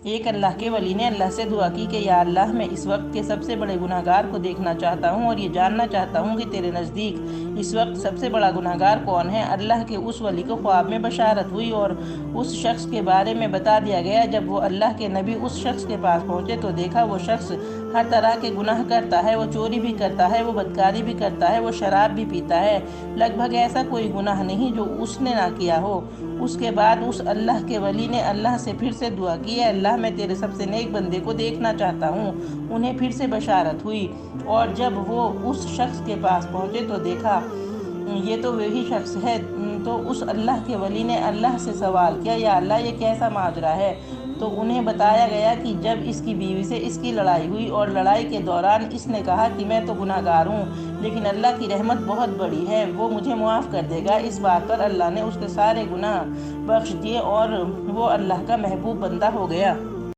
ایک اللہ کے ولی نے اللہ سے دعا کی کہ یا اللہ میں اس وقت کے سب سے بڑے گناہگار کو دیکھنا چاہتا ہوں اور یہ جاننا چاہتا ہوں کہ تیرے نزدیک اس وقت سب سے بڑا گناہگار کون ہے۔ اللہ کے اس ولی کو خواب میں بشارت ہوئی اور اس شخص کے بارے میں بتا دیا گیا۔ جب وہ اللہ کے نبی اس شخص کے پاس پہنچے تو دیکھا وہ شخص ہر طرح کے گناہ کرتا ہے، وہ چوری بھی کرتا ہے، وہ بدکاری بھی کرتا ہے، وہ شراب بھی پیتا ہے، لگ بھگ ایسا کوئی گناہ نہیں جو اس نے نہ کیا ہو۔ اس کے بعد اس اللہ کے ولی نے اللہ سے پھر سے دعا کی، اے اللہ میں تیرے سب سے نیک بندے کو دیکھنا چاہتا ہوں۔ انہیں پھر سے بشارت ہوئی اور جب وہ اس شخص کے پاس پہنچے تو دیکھا یہ تو وہی شخص ہے۔ تو اس اللہ کے ولی نے اللہ سے سوال کیا، یا اللہ یہ کیسا ماجرا ہے؟ تو انہیں بتایا گیا کہ جب اس کی بیوی سے اس کی لڑائی ہوئی اور لڑائی کے دوران اس نے کہا کہ میں تو گناہگار ہوں لیکن اللہ کی رحمت بہت بڑی ہے، وہ مجھے معاف کر دے گا۔ اس بات پر اللہ نے اس کے سارے گناہ بخش دیے اور وہ اللہ کا محبوب بندہ ہو گیا۔